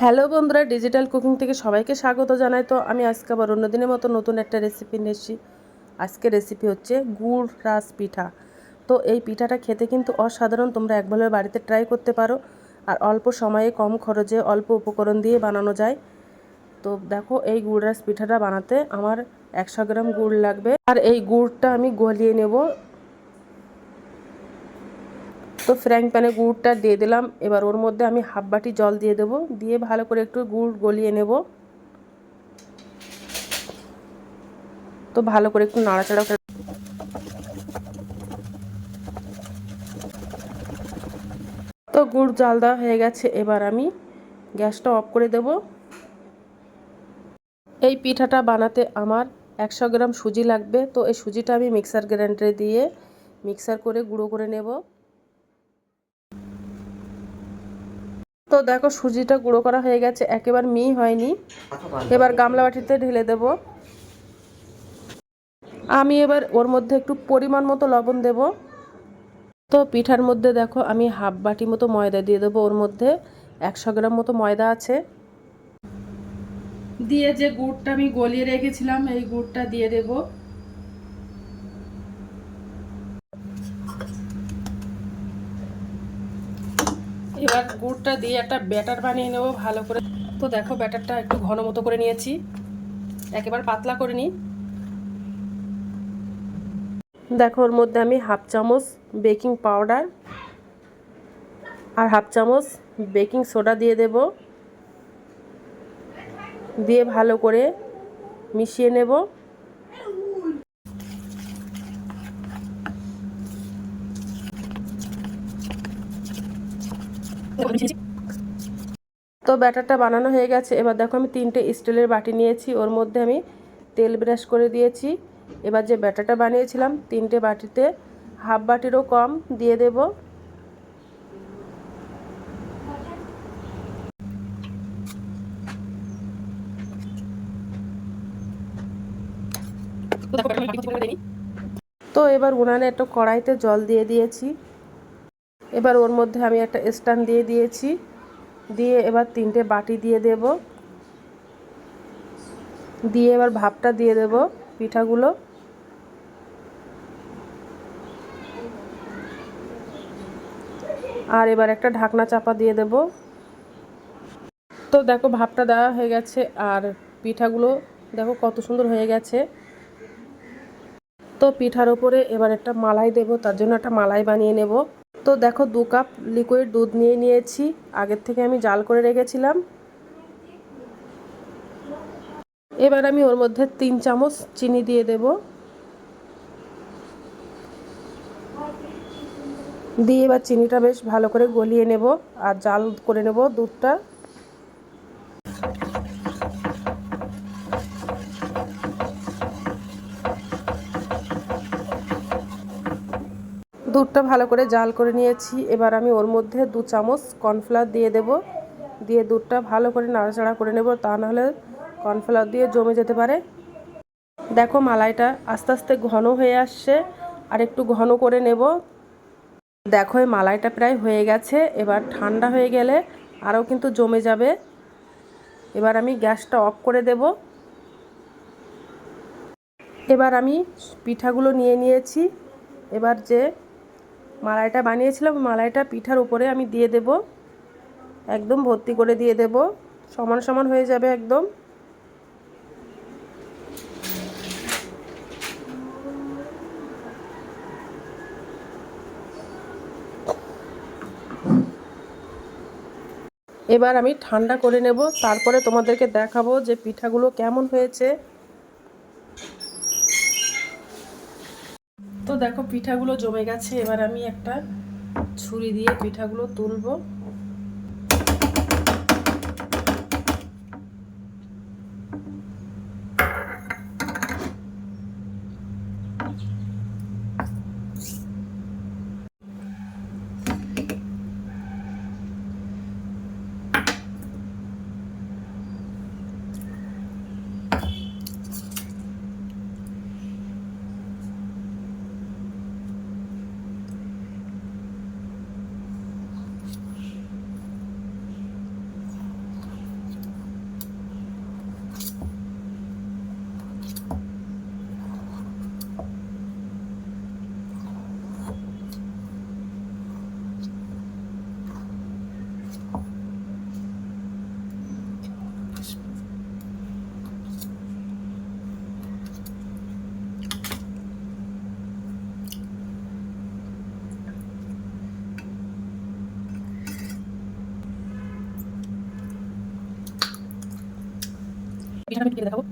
Hello বন্ধুরা, digital cooking থেকে সবাইকে স্বাগত জানাই। তো আমি আজকে আবার অন্যদিনের মতো নতুন একটা রেসিপি নিয়ে এসেছি। আজকে রেসিপি হচ্ছে গুড় রাস পিঠা। তো এই পিঠাটা খেতে কিন্তু অসাধারণ, তোমরা একবার বাড়িতে ট্রাই করতে পারো। আর অল্প সময়ে কম খরচে অল্প উপকরণ দিয়ে বানানো যায়। তো দেখো, এই গুড় রাস পিঠাটা বানাতে আমার 100 গ্রাম গুড় লাগবে। আর এই গুড়টা আমি গলিয়ে নেব। তো ফ্রাইং প্যানে গুড়টা দিয়ে দিলাম। এবার ওর মধ্যে আমি হাফ বাটি জল দিয়ে দেবো, দিয়ে ভালো করে একটু গুড় গলিয়ে নেব। তো ভালো করে একটু নাড়াচাড়া করে, তো গুড় জাল দেওয়া হয়ে গেছে। এবার আমি গ্যাসটা অফ করে দেব। এই পিঠাটা বানাতে আমার 100 গ্রাম সুজি লাগবে। তো এই সুজিটা আমি মিক্সার গ্রাইন্ডারে দিয়ে মিক্সার করে গুঁড়ো করে নেব। তো দেখো, সুজিটা গুঁড়ো করা হয়ে গেছে, একেবারে মিহি হয়নি। এবার গামলা বাটিতে ঢেলে দেব। আমি এবার ওর মধ্যে একটু পরিমাণ মতো লবণ দেব। তো পিঠার মধ্যে দেখো, আমি হাফ বাটি মতো ময়দা দিয়ে দেবো। ওর মধ্যে 100 গ্রাম মতো ময়দা আছে। দিয়ে যে গুড়টা আমি গলিয়ে রেখেছিলাম, এই গুড়টা দিয়ে দেব। এবার গুড়টা দিয়ে একটা ব্যাটার বানিয়ে নেব ভালো করে। তো দেখো, ব্যাটারটা একটু ঘন মতো করে নিয়েছি, একেবারে পাতলা করে নিই। দেখো, ওর মধ্যে আমি হাফ চামচ বেকিং পাউডার আর হাফ চামচ বেকিং সোডা দিয়ে দেব। দিয়ে ভালো করে মিশিয়ে নেব। তো ব্যাটারটা বানানো হয়ে গেছে। এবার দেখো, আমি 3টে স্টিলের বাটি নিয়েছি, ওর মধ্যে আমি তেল ব্রাশ করে দিয়েছি। এবার যে ব্যাটারটা বানিয়েছিলাম 3টে বাটিতে হাফ বাটিরও কম দিয়ে দেব। তো এবার উনানে একটা কড়াইতে জল দিয়ে দিয়েছি। এবার ওর মধ্যে আমি একটা স্ট্যান্ড দিয়ে দিয়েছি। দিয়ে এবার 3টে বাটি দিয়ে দেব। দিয়ে এবার ভাপটা দিয়ে দেব পিঠাগুলো। আর এবার একটা ঢাকনা চাপা দিয়ে দেব। তো দেখো, ভাপটা দেওয়া হয়ে গেছে। আর পিঠাগুলো দেখো কত সুন্দর হয়ে গেছে। তো পিঠার ওপরে এবার একটা মালাই দেব, তার জন্য একটা মালাই বানিয়ে নেব। তো দেখো, 2 কাপ লিকুইড দুধ নিয়ে নিয়েছি, আগের থেকে আমি জাল করে রেখেছিলাম। এবার আমি ওর মধ্যে 3 চামচ চিনি দিয়ে দেব। দিয়ে এবার চিনিটা বেশ ভালো করে গলিয়ে নেব আর জাল করে নেব দুধটা। দুধটা ভালো করে জাল করে নিয়েছি। এবার আমি ওর মধ্যে 2 চামচ কর্নফ্লাওয়ার দিয়ে দেব। দিয়ে দুধটা ভালো করে নাড়াচাড়া করে নেব, তা নাহলে কর্নফ্লাওয়ার দিয়ে জমে যেতে পারে। দেখো, মালাইটা আস্তে আস্তে ঘন হয়ে আসছে, আর একটু ঘন করে নেব। দেখো, এই মালাইটা প্রায় হয়ে গেছে। এবার ঠান্ডা হয়ে গেলে আরও কিন্তু জমে যাবে। এবার আমি গ্যাসটা অফ করে দেব। এবার আমি পিঠাগুলো নিয়ে নিয়েছি। এবার যে মালাইটা বানিয়েছিলাম, মালাইটা পিঠার উপরে আমি দিয়ে দেব, একদম ভর্তি করে দিয়ে দেব, সমান সমান হয়ে যাবে একদম। এবার আমি ঠান্ডা করে নেব, তারপরে তোমাদেরকে দেখাবো যে পিঠাগুলো কেমন হয়েছে। তো দেখো, পিঠাগুলো জমে গেছে। এবার আমি একটা ছুরি দিয়ে পিঠাগুলো তুলবো। পিঠাটা আমি দেখাবো।